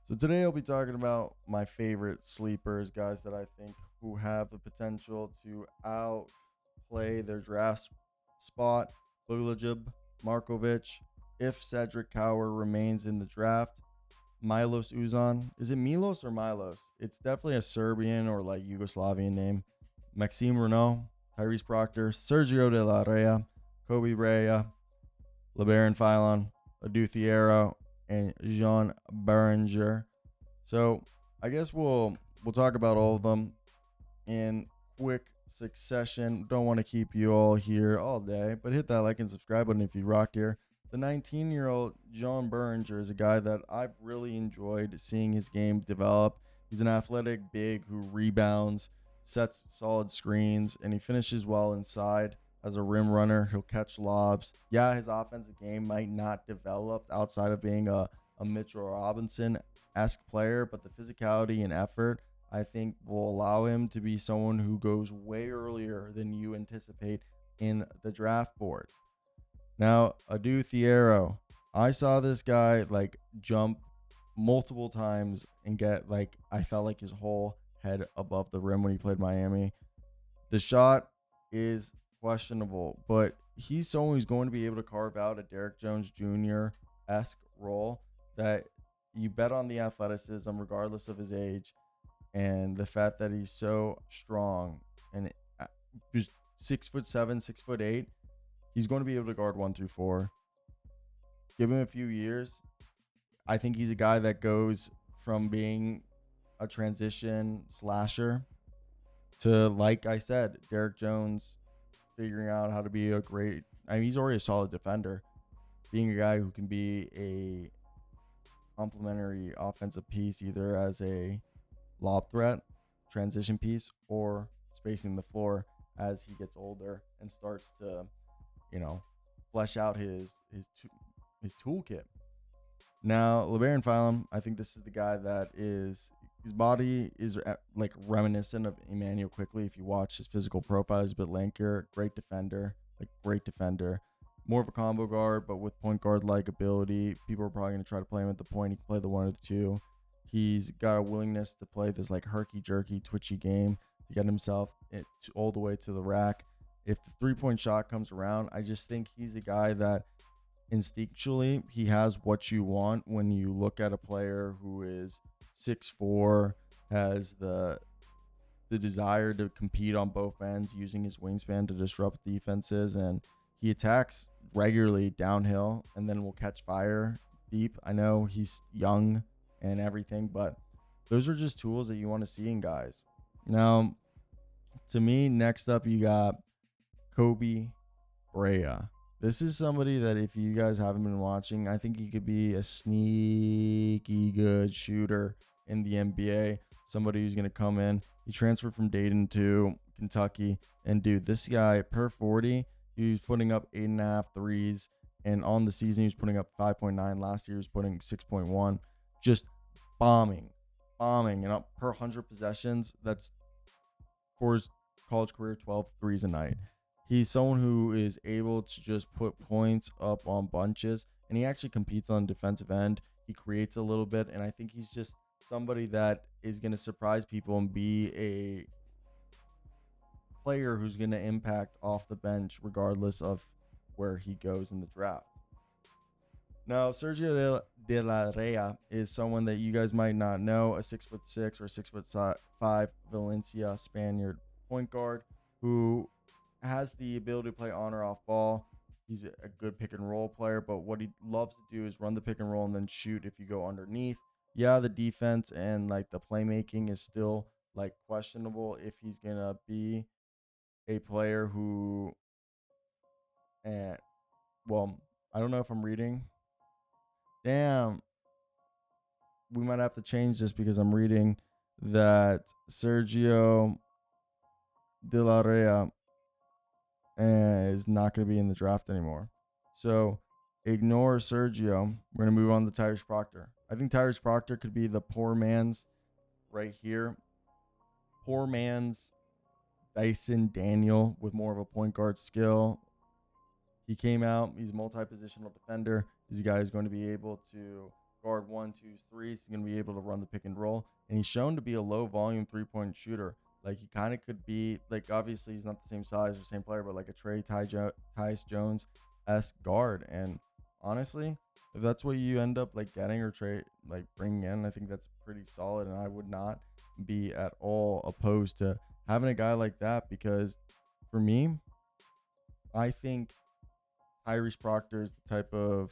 So today I'll be talking about my favorite sleepers, guys that I think who have the potential to outplay their draft spot. Bogoljub Markovic, if Cedric Coward remains in the draft. Milos Uzan. Is it Milos or Milos? It's definitely a Serbian or like Yugoslavian name. Maxime Raynaud, Tyrese Proctor, Sergio de Larrea, Koby Brea, Labaron Philon, Adou Thiero, and Joan Beringer. So I guess we'll talk about all of them in quick succession. Don't want to keep you all here all day, but hit that like and subscribe button if you rock here. The 19-year-old Joan Beringer is a guy that I've really enjoyed seeing his game develop. He's an athletic big who rebounds, sets solid screens, and he finishes well inside. As a rim runner, he'll catch lobs. Yeah, his offensive game might not develop outside of being a Mitchell Robinson-esque player, but the physicality and effort, I think, will allow him to be someone who goes way earlier than you anticipate in the draft board. Now, Adou Thiero, I saw this guy like jump multiple times and get like, I felt like his whole head above the rim when he played Miami. The shot is questionable, but he's someone who's going to be able to carve out a Derrick Jones Jr.-esque role that you bet on the athleticism regardless of his age and the fact that he's so strong and just 6'7", 6'8". He's going to be able to guard 1 through 4. Give him a few years. I think he's a guy that goes from being a transition slasher to, like I said, Derrick Jones figuring out how to be a great, I mean, he's already a solid defender. Being a guy who can be a complementary offensive piece, either as a lob threat, transition piece, or spacing the floor as he gets older and starts to, flesh out his toolkit. Now, Labaron Philon, I think this is the guy that is, his body is like reminiscent of Emmanuel Quickly. If you watch his physical profile, he's a bit lankier, great defender. More of a combo guard, but with point guard like ability. People are probably going to try to play him at the point. He can play the 1 or the 2. He's got a willingness to play this like herky-jerky, twitchy game to get himself all the way to the rack. If the 3-point shot comes around, I just think he's a guy that instinctually he has what you want when you look at a player who is 6'4", has the desire to compete on both ends, using his wingspan to disrupt defenses, and he attacks regularly downhill and then will catch fire deep. I know he's young and everything, but those are just tools that you want to see in guys. Now, to me, next up you got Koby Brea. This is somebody that if you guys haven't been watching, I think he could be a sneaky good shooter in the NBA. Somebody who's going to come in. He transferred from Dayton to Kentucky. And dude, this guy per 40, he was putting up 8.5 threes. And on the season, he was putting up 5.9. Last year, he was putting 6.1. Just bombing. And up per 100 possessions, that's for his college career, 12 threes a night. He's someone who is able to just put points up on bunches, and he actually competes on the defensive end. He creates a little bit, and I think he's just somebody that is going to surprise people and be a player who's going to impact off the bench regardless of where he goes in the draft. Now, Sergio de Larrea is someone that you guys might not know, a 6'6" or 6'5" Valencia Spaniard point guard who has the ability to play on or off ball. He's a good pick and roll player, but what he loves to do is run the pick and roll and then shoot if you go underneath. Yeah, the defense and like the playmaking is still like questionable if he's going to be a player who, I don't know if I'm reading. Damn. We might have to change this because I'm reading that Sergio de Larrea is not going to be in the draft anymore. So ignore Sergio. We're going to move on to Tyrese Proctor. I think Tyrese Proctor could be the poor man's right here. Poor man's Dyson Daniel with more of a point guard skill. He came out. He's a multi-positional defender. He's a guy who's going to be able to guard 1, 2s, 3s. He's going to be able to run the pick and roll. And he's shown to be a low volume 3-point shooter. Like, he kind of could be, like, obviously he's not the same size or same player, but like a Tyus Jones-esque guard. And honestly, if that's what you end up like getting or bringing in, I think that's pretty solid. And I would not be at all opposed to having a guy like that, because for me, I think Tyrese Proctor is the type of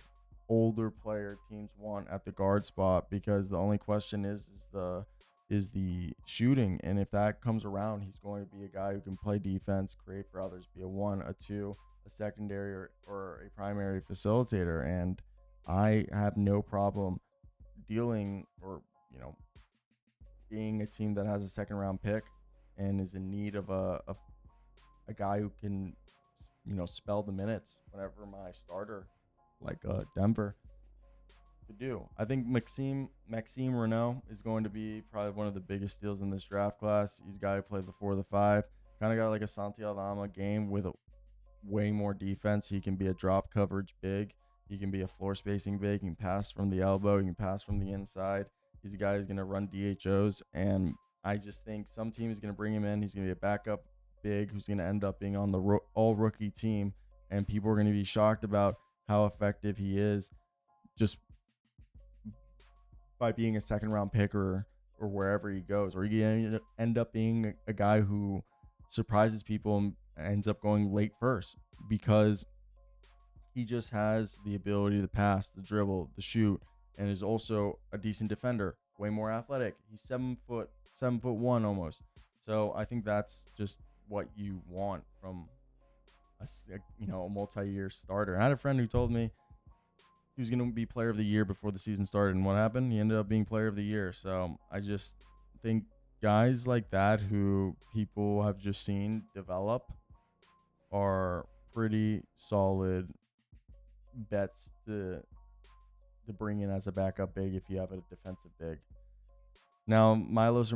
older player teams want at the guard spot, because the only question is the shooting. And if that comes around, he's going to be a guy who can play defense, create for others, be a 1, a 2, a secondary or a primary facilitator. And I have no problem dealing or, being a team that has a second round pick and is in need of a guy who can, spell the minutes whenever my starter, like Denver, could do. I think Maxime Raynaud is going to be probably one of the biggest steals in this draft class. He's a guy who played the 4, the 5, kind of got like a Santi Aldama game with a way more defense. He can be a drop coverage big. He can be a floor spacing big. He can pass from the elbow. He can pass from the inside. He's a guy who's going to run DHOs. And I just think some team is going to bring him in. He's going to be a backup big who's going to end up being on the all-rookie team. And people are going to be shocked about how effective he is just by being a second-round pick or wherever he goes. Or he's going to end up being a guy who surprises people and ends up going late first, because he just has the ability to pass, the dribble, the shoot, and is also a decent defender, way more athletic. He's 7'1" almost. So I think that's just what you want from a multi-year starter. I had a friend who told me he was going to be player of the year before the season started, and what happened? He ended up being player of the year. So I just think guys like that who people have just seen develop are pretty solid bets to bring in as a backup big if you have a defensive big. Now, Milos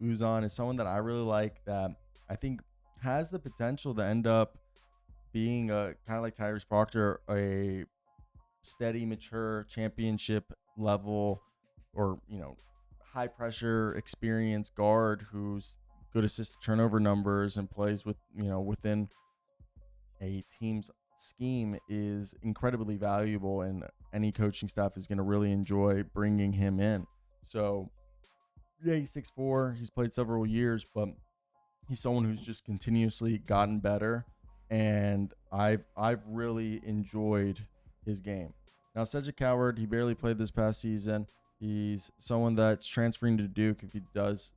Uzan is someone that I really like, that I think has the potential to end up being a kind of like Tyrese Proctor, a steady, mature, championship level or, high pressure, experienced guard who's good assist to turnover numbers and plays with, within a team's scheme, is incredibly valuable, and any coaching staff is going to really enjoy bringing him in. So yeah, he's 6'4", he's played several years, but he's someone who's just continuously gotten better, and I've really enjoyed his game. Now, Cedric Coward, he barely played this past season. He's someone that's transferring to Duke if he does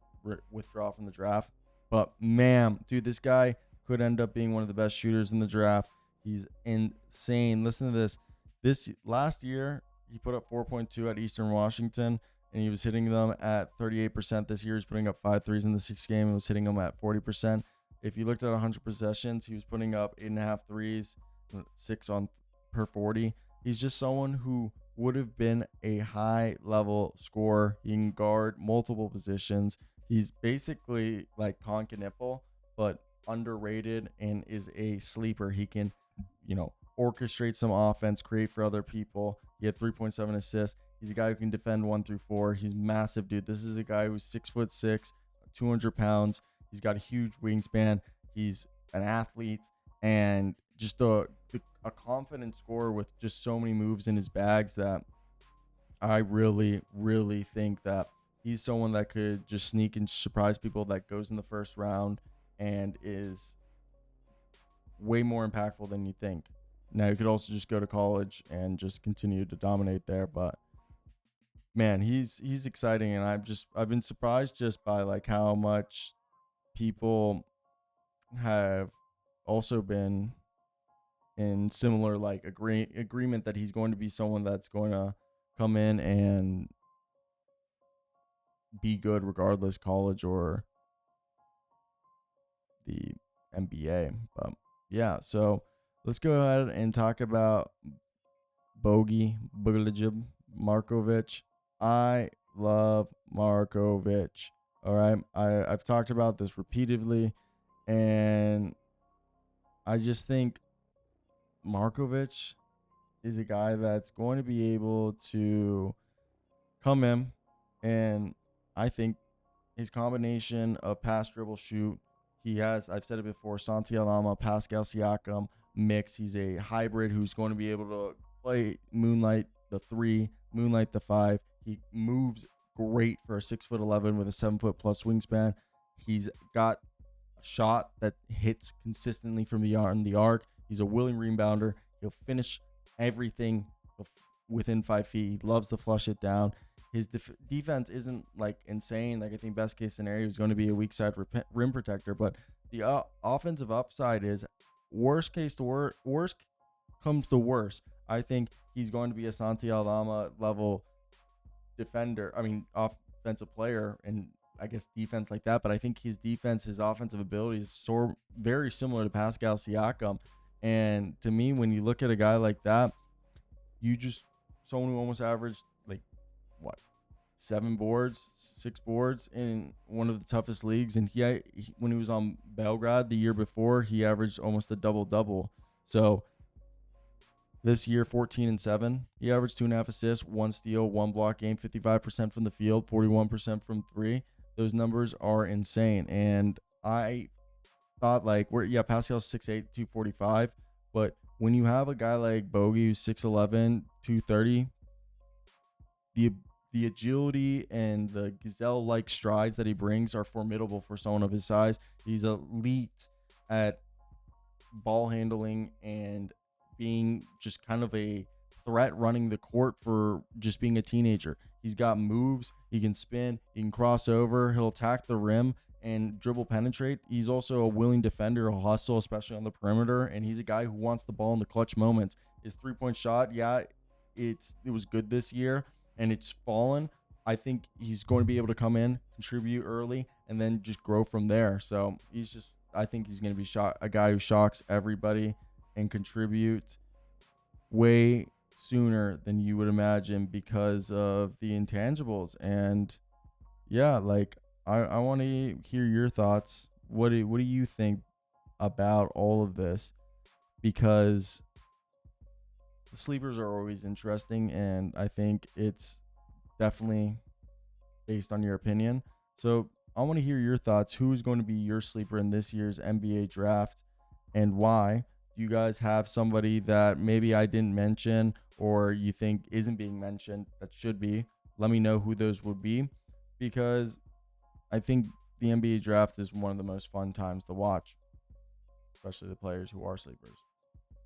withdraw from the draft. But man, dude, this guy could end up being one of the best shooters in the draft. He's insane. Listen to this. This last year, he put up 4.2 at Eastern Washington, and he was hitting them at 38%. This year, he's putting up 5 threes in the 6th game and was hitting them at 40%. If you looked at 100 possessions, he was putting up 8.5 threes, 6 on per 40. He's just someone who would have been a high-level scorer. He can guard multiple positions. He's basically like Con Knipple, but underrated, and is a sleeper. He can, orchestrate some offense, create for other people. He had 3.7 assists. He's a guy who can defend 1 through 4. He's massive, dude. This is a guy who's 6'6", 200 pounds. He's got a huge wingspan. He's an athlete and just a confident scorer with just so many moves in his bags that I really, really think that he's someone that could just sneak and surprise people, that goes in the first round and is way more impactful than you think. Now, you could also just go to college and just continue to dominate there, but man, he's exciting, and I've been surprised just by like how much people have also been in similar like agreement that he's going to be someone that's going to come in and be good regardless college or the NBA. But yeah, so let's go ahead and talk about Bogoljub Markovic. I love Markovic. All right, I've talked about this repeatedly, and I just think Markovic is a guy that's going to be able to come in, and I think his combination of pass, dribble, shoot, he has, I've said it before, Santi Alama, Pascal Siakam mix. He's a hybrid who's going to be able to play moonlight the 3, moonlight the 5. He moves great for a 6'11" with a 7-foot plus wingspan. He's got a shot that hits consistently from beyond the arc. He's a willing rebounder. He'll finish everything within 5 feet. He loves to flush it down. His defense isn't like insane. Like, I think best case scenario is going to be a weak side rim protector, but the offensive upside is worst comes to worst. I think he's going to be a Santi Aldama level defender. I mean, offensive player, and I guess defense like that. But I think his defense, his offensive ability is so very similar to Pascal Siakam. And to me, when you look at a guy like that, someone who almost averaged like 6 boards in one of the toughest leagues. And when he was on Belgrade the year before, he averaged almost a double. So this year, 14 and 7, he averaged 2.5 assists, 1 steal, 1 block game, 55% from the field, 41% from 3. Those numbers are insane. And I thought Pascal's 6'8", 245, but when you have a guy like Bogey who's 6'11", 230, the agility and the gazelle-like strides that he brings are formidable for someone of his size. He's elite at ball handling and being just kind of a threat running the court for just being a teenager. He's got moves. He can spin. He can cross over. He'll attack the rim and dribble penetrate. He's also a willing defender. He'll hustle, especially on the perimeter, and he's a guy who wants the ball in the clutch moments. His three-point shot, it was good this year, and it's fallen. I think he's going to be able to come in, contribute early, and then just grow from there. So I think he's going to be a guy who shocks everybody and contribute way sooner than you would imagine because of the intangibles. And yeah, I want to hear your thoughts. What do you think about all of this? Because the sleepers are always interesting, and I think it's definitely based on your opinion. So I want to hear your thoughts. Who is going to be your sleeper in this year's NBA draft, and why? Do you guys have somebody that maybe I didn't mention or you think isn't being mentioned that should be? Let me know who those would be, because I think the NBA draft is one of the most fun times to watch, especially the players who are sleepers.